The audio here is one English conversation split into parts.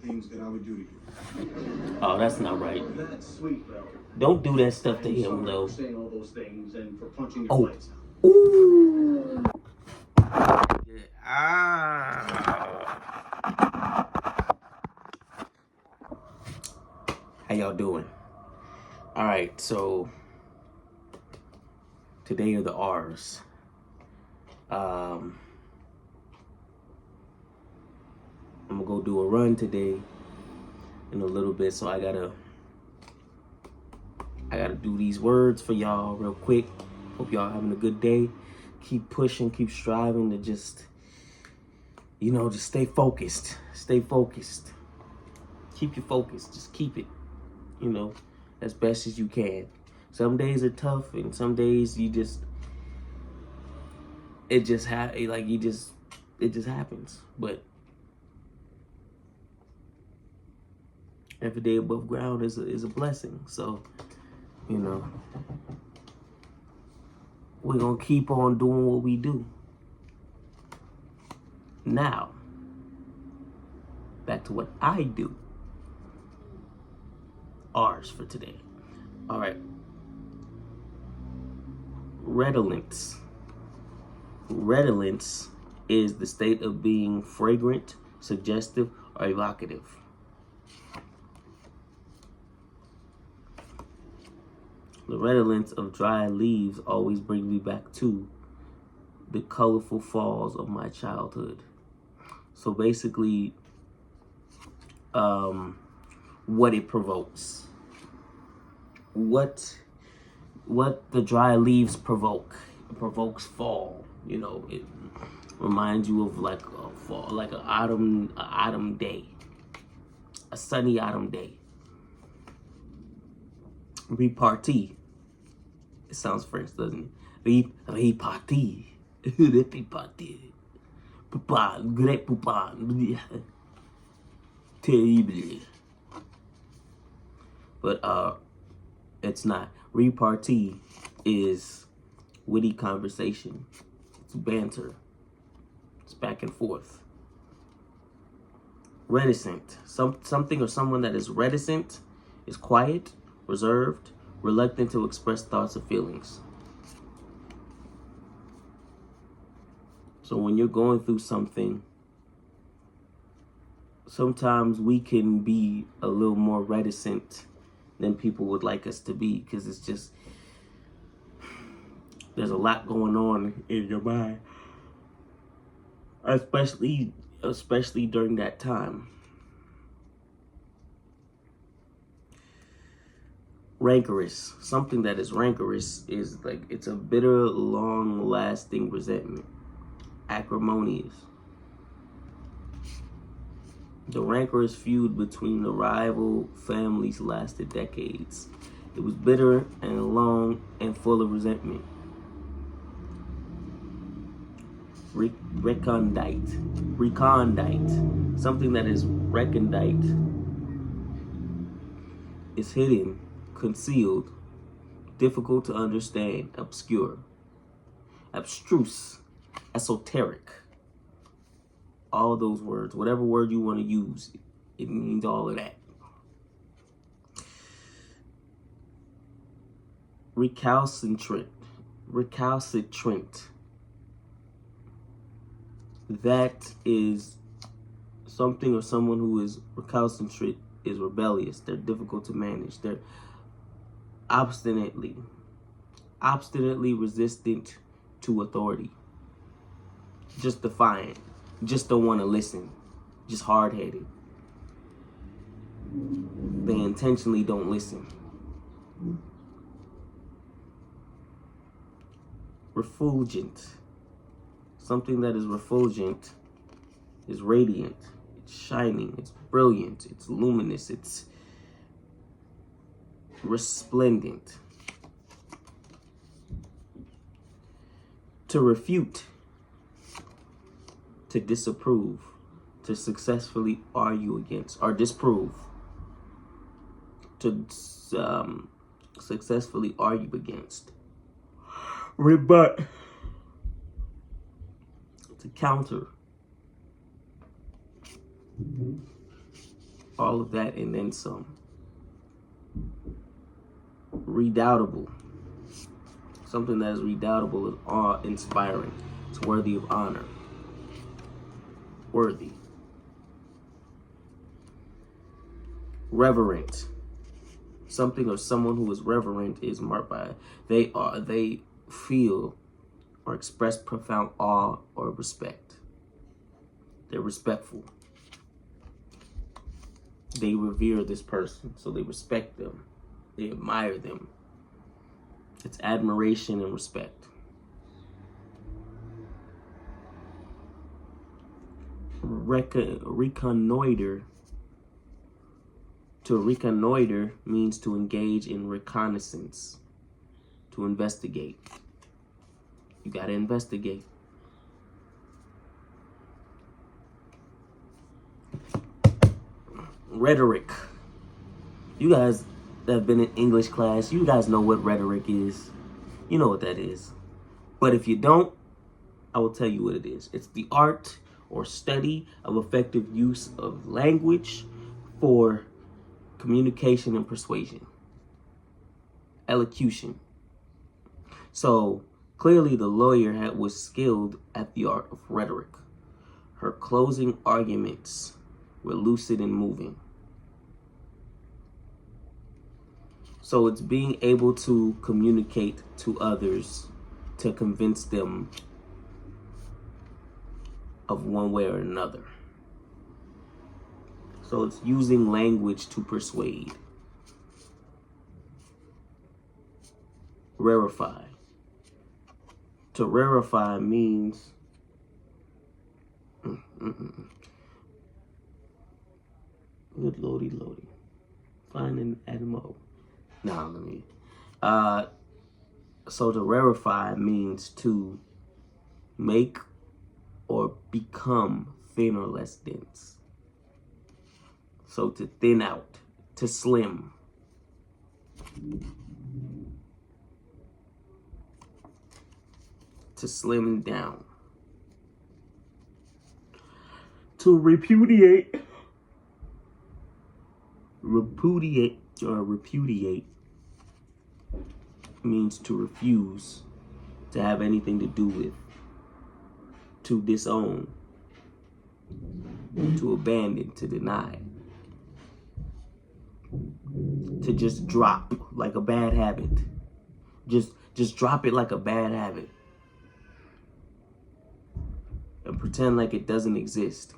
things that I would do to you. Oh, that's not right. That's sweet, though. Don't do that stuff to I'm him, sorry though. for saying all those things and for punching your Oh. lights out. Ooh. Ah. How y'all doing? All right, so today are the R's. I'm gonna go do a run today in a little bit, so I gotta do these words for y'all real quick. Hope y'all having a good day. Keep pushing, keep striving to just, just stay focused. Stay focused. Keep your focus. Just keep it, as best as you can. Some days are tough, and some days it just happens. But every day above ground is a blessing. So, we're gonna keep on doing what we do. Now, back to what I do. R's for today. All right. Redolence. Redolence is the state of being fragrant, suggestive, or evocative. The redolence of dry leaves always brings me back to the colorful falls of my childhood. So basically, what it provokes. What the dry leaves provoke. It provokes fall. It reminds you of like a fall, like an autumn day. A sunny autumn day. Repartee. It sounds French, doesn't it? Repartee. Repartee. Papa, great papa. Terrible. But it's not. Repartee is witty conversation. It's banter. It's back and forth. Reticent. Something or someone that is reticent is quiet, reserved, reluctant to express thoughts or feelings. So when you're going through something, sometimes we can be a little more reticent than people would like us to be, because it's just, there's a lot going on in your mind, especially during that time. Rancorous. Something that is rancorous is like, it's a bitter, long-lasting resentment. Acrimonious. The rancorous feud between the rival families lasted decades. It was bitter and long and full of resentment. Recondite. Something that is recondite is hidden, concealed, difficult to understand, obscure, abstruse, esoteric. All of those words, whatever word you want to use, it means all of that. Recalcitrant. That is something or someone who is recalcitrant is rebellious. They're difficult to manage. They're obstinately resistant to authority. Just defiant. Just don't want to listen. Just hard-headed. They intentionally don't listen. Refulgent. Something that is refulgent is radiant. It's shining. It's brilliant. It's luminous. It's resplendent. To refute. To disapprove. To successfully argue against or disprove. To successfully argue against. Rebut. To counter. All of that and then some. Redoubtable. Something that is redoubtable is awe-inspiring. It's worthy of honor. Worthy. Reverent. Something or someone who is reverent is marked by they feel or express profound awe or respect. They're respectful. They revere this person, so they respect them. They admire them. It's admiration and respect. Reconnoiter. To reconnoiter means to engage in reconnaissance, to investigate. You got to investigate. Rhetoric. You guys that have been in English class, you guys know what rhetoric is. You know what that is. But if you don't, I will tell you what it is. It's the art or study of effective use of language for communication and persuasion. Elocution. So clearly the lawyer was skilled at the art of rhetoric. Her closing arguments were lucid and moving. So it's being able to communicate to others to convince them of one way or another. So it's using language to persuade. Rarefy. To rarefy means good lordy. Finding Adamo. Nah, let me. So to rarefy means to make or become thin or less dense. So to thin out, to slim. To slim down. To repudiate means to refuse, to have anything to do with, to disown, to abandon, to deny, to just drop like a bad habit. Just drop it like a bad habit and pretend like it doesn't exist.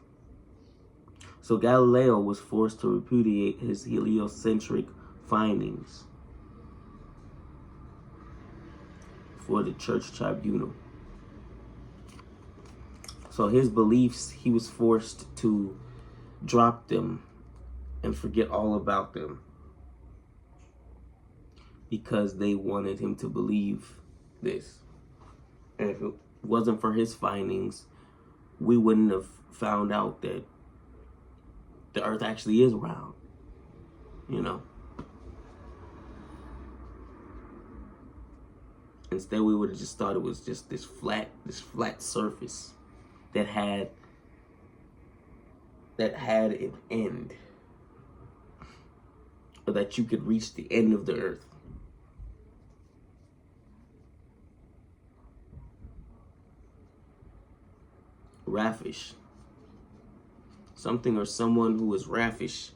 So Galileo was forced to repudiate his heliocentric findings for the church tribunal. So his beliefs, he was forced to drop them and forget all about them because they wanted him to believe this. And if it wasn't for his findings, we wouldn't have found out that the earth actually is round, you know. Instead, we would have just thought it was just this flat surface that had an end, or that you could reach the end of the earth. Raffish. Something or someone who is raffish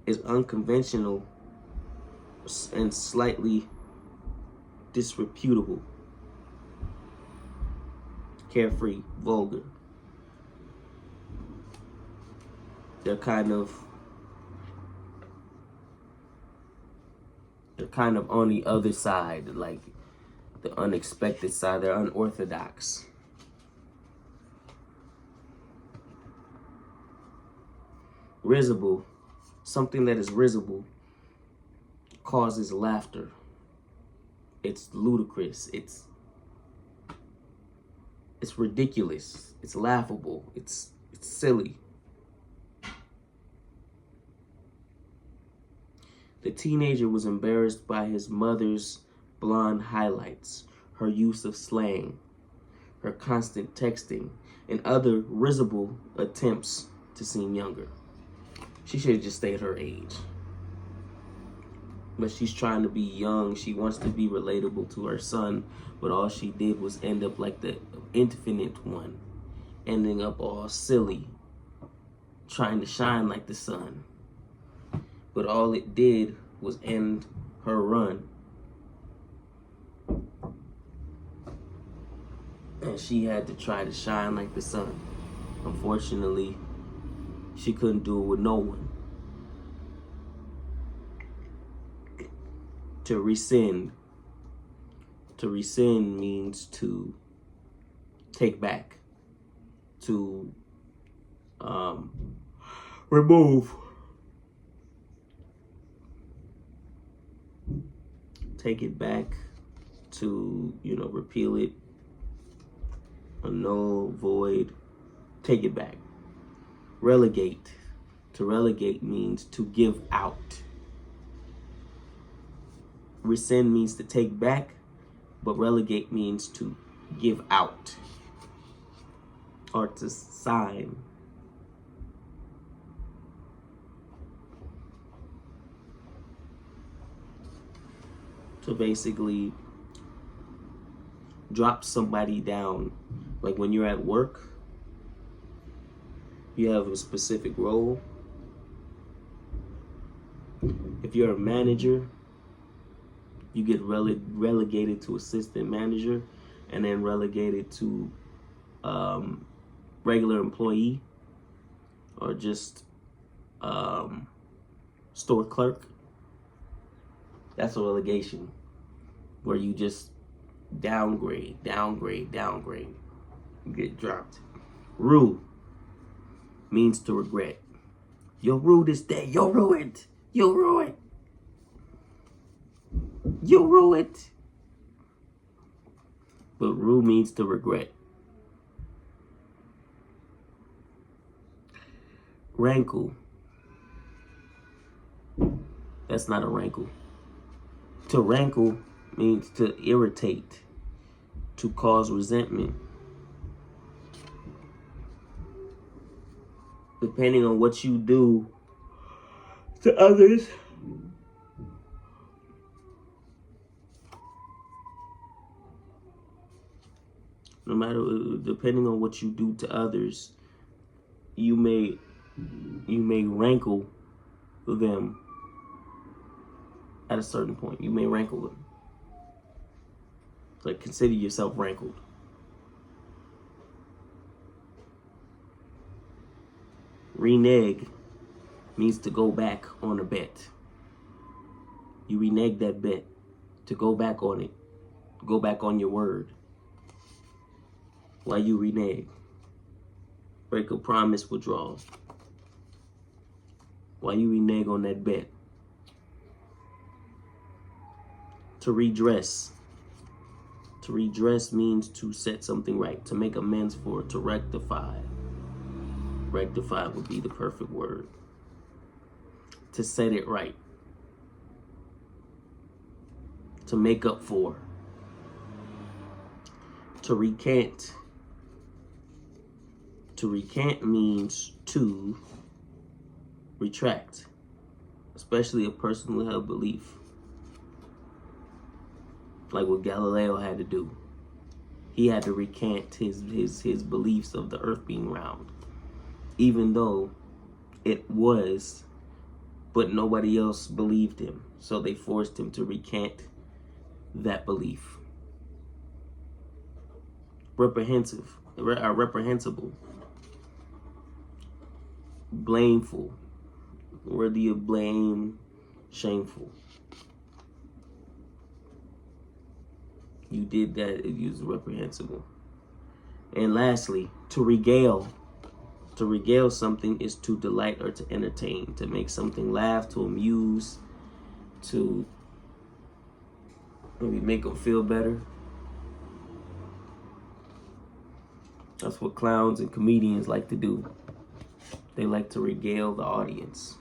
is unconventional and slightly disreputable, carefree, vulgar. They're kind of on the other side, like the unexpected side. They're unorthodox. Risible. Something that is risible causes laughter. It's ludicrous. It's ridiculous. It's laughable. It's silly. The teenager was embarrassed by his mother's blonde highlights, her use of slang, her constant texting, and other risible attempts to seem younger. She should have just stayed her age. But she's trying to be young. She wants to be relatable to her son. But all she did was end up like the infinite one. Ending up all silly. Trying to shine like the sun. But all it did was end her run. And she had to try to shine like the sun. Unfortunately, she couldn't do it with no one. To rescind. To rescind means to take back. To remove. Take it back. To, repeal it. Annul, void. Take it back. Relegate. To relegate means to give out. Rescind means to take back, but relegate means to give out or to sign. To basically drop somebody down. Like when you're at work, you have a specific role. If you're a manager, you get relegated to assistant manager and then relegated to regular employee or just store clerk. That's a relegation where you just downgrade. You get dropped. Rue means to regret. You'll rue this day. You'll rue it. You'll rue it. You'll rue it. But rue means to regret. Rankle. That's not a rankle. To rankle means to irritate, to cause resentment. Depending on what you do to others, depending on what you do to others, you may rankle them at a certain point. You may rankle them. Like, consider yourself rankled. Renege means to go back on a bet. You renege that bet. To go back on it. Go back on your word. Why you renege? Break a promise, withdrawal. Why you renege on that bet? To redress. To redress means to set something right, to make amends for, to rectify. Rectify would be the perfect word. To set it right. To make up for. To recant. To recant means to retract, especially a personally held belief. Like what Galileo had to do. He had to recant his beliefs of the earth being round. Even though it was, but nobody else believed him. So they forced him to recant that belief. Reprehensible. Blameful. Worthy of blame. Shameful. You did that, it was reprehensible. And lastly, to regale. To regale something is to delight or to entertain, to make something laugh, to amuse, to maybe make them feel better. That's what clowns and comedians like to do. They like to regale the audience.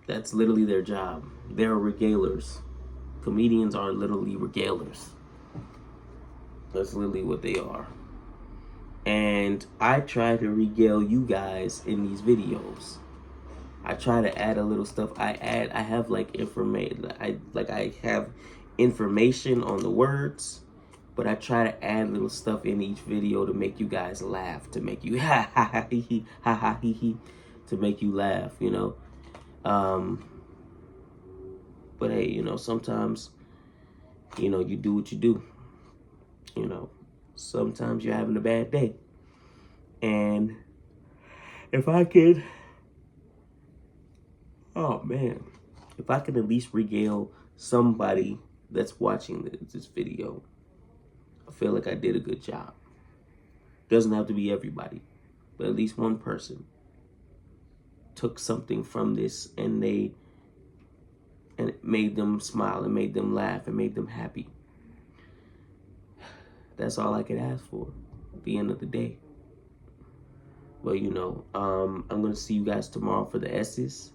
That's literally their job. They're regalers. Comedians are literally regalers. That's literally what they are. And I try to regale you guys in these videos. I try to add a little stuff. I have like information. I have information on the words, but I try to add little stuff in each video to make you guys laugh, to make you ha ha ha hee ha ha hee hee, to make you laugh, you know. But hey, you know, sometimes, you know, you do what you do. You know, sometimes you're having a bad day. And if I could, oh man, if I could at least regale somebody that's watching this video, I feel like I did a good job. Doesn't have to be everybody, but at least one person took something from this and it made them smile and made them laugh and made them happy. That's all I could ask for at the end of the day. Well, you know, I'm going to see you guys tomorrow for the S's.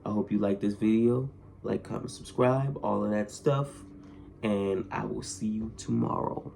I hope you like this video. Like, comment, subscribe, all of that stuff. And I will see you tomorrow.